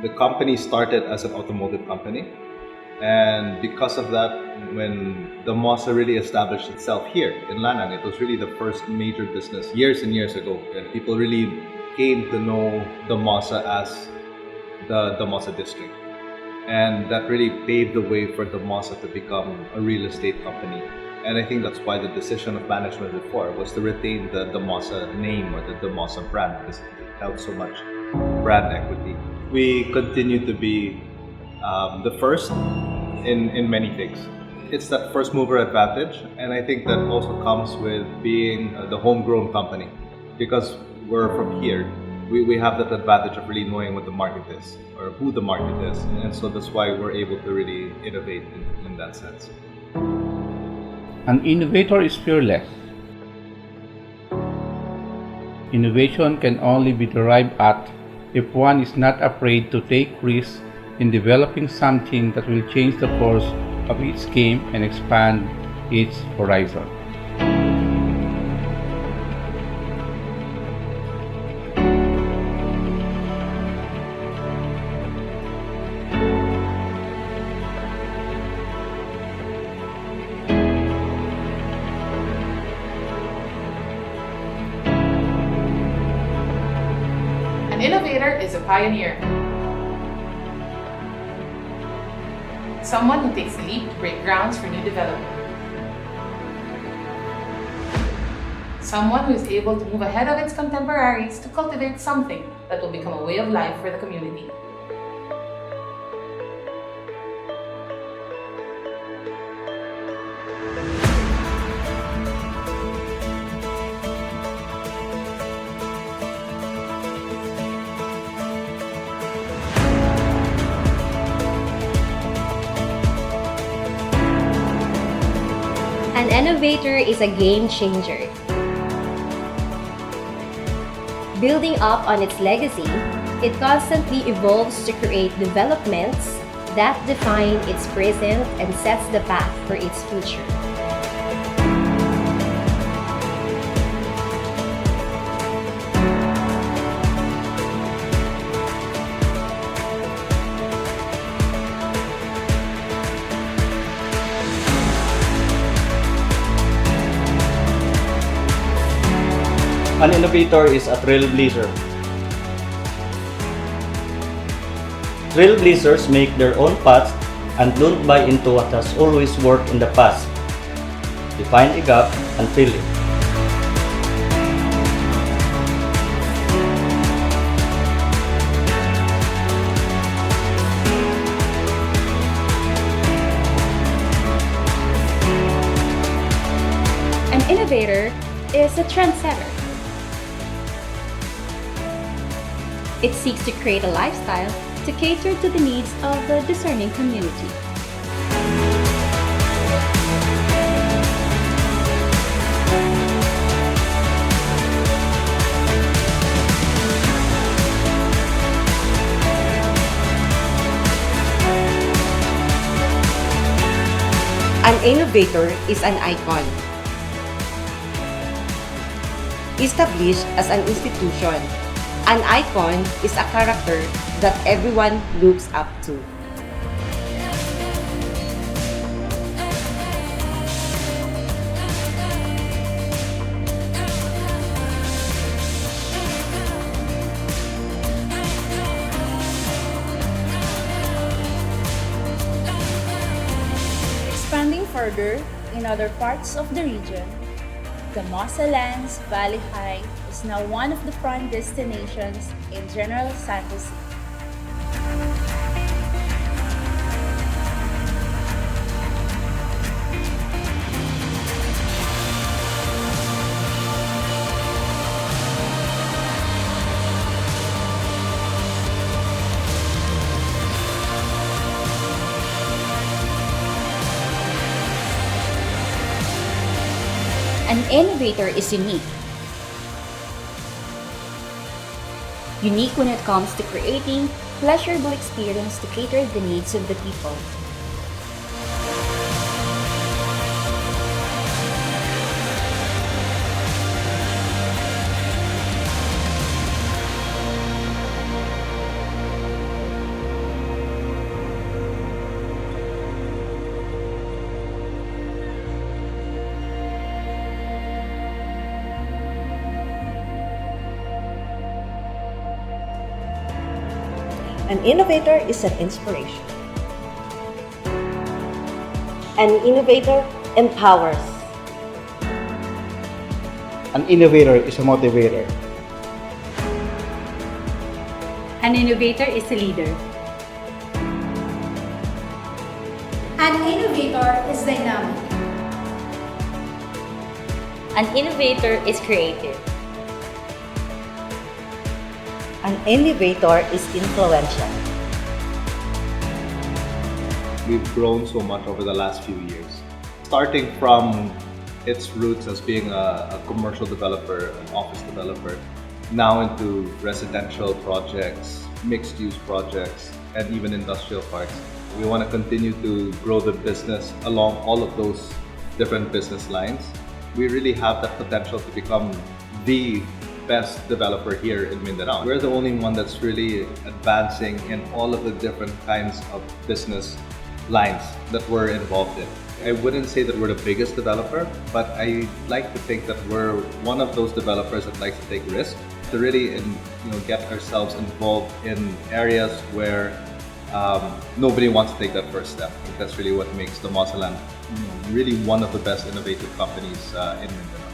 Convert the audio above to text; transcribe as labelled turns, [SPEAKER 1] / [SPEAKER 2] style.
[SPEAKER 1] The company started as an automotive company, and because of that, when Damosa really established itself here in Lanang, it was really the first major business years and years ago. And people really came to know Damosa as the Damosa district. And that really paved the way for Damosa to become a real estate company. And I think that's why the decision of management before was to retain the Damosa name or the Damosa brand, because it held so much brand equity. We continue to be the first in many things. It's that first mover advantage, and I think that also comes with being the homegrown company, because we're from here. We have that advantage of really knowing what the market is or who the market is, and so that's why we're able to really innovate in that sense.
[SPEAKER 2] An innovator is fearless. Innovation can only be derived at if one is not afraid to take risks in developing something that will change the course of its game and expand its horizon.
[SPEAKER 3] An innovator is a pioneer. Someone who takes the leap to break grounds for new development. Someone who is able to move ahead of its contemporaries to cultivate something that will become a way of life for the community.
[SPEAKER 4] An innovator is a game changer. Building up on its legacy, it constantly evolves to create developments that define its present and sets the path for its future.
[SPEAKER 5] An innovator is a trailblazer. Trailblazers make their own paths and don't buy into what has always worked in the past. They find a gap and fill it.
[SPEAKER 6] An innovator is a trendsetter. It seeks to create a lifestyle to cater to the needs of the discerning community.
[SPEAKER 7] An innovator is an icon. Established as an institution, an icon is a character that everyone looks up to.
[SPEAKER 8] Expanding further in other parts of the region, Damosa Land's Valley High is now one of the prime destinations in General Santos City.
[SPEAKER 6] An innovator is unique. Unique when it comes to creating pleasurable experience to cater the needs of the people.
[SPEAKER 7] An innovator is an inspiration.
[SPEAKER 9] An innovator empowers.
[SPEAKER 10] An innovator is a motivator.
[SPEAKER 11] An innovator is a leader.
[SPEAKER 12] An innovator is dynamic.
[SPEAKER 6] An innovator is creative.
[SPEAKER 9] An innovator is influential.
[SPEAKER 1] We've grown so much over the last few years. Starting from its roots as being a commercial developer, an office developer, now into residential projects, mixed-use projects, and even industrial parks. We want to continue to grow the business along all of those different business lines. We really have that potential to become the best developer here in Mindanao. We're the only one that's really advancing in all of the different kinds of business lines that we're involved in. I wouldn't say that we're the biggest developer, but I like to think that we're one of those developers that likes to take risks, to really get ourselves involved in areas where nobody wants to take that first step. I think that's really what makes Damosa Land really one of the best innovative companies in Mindanao.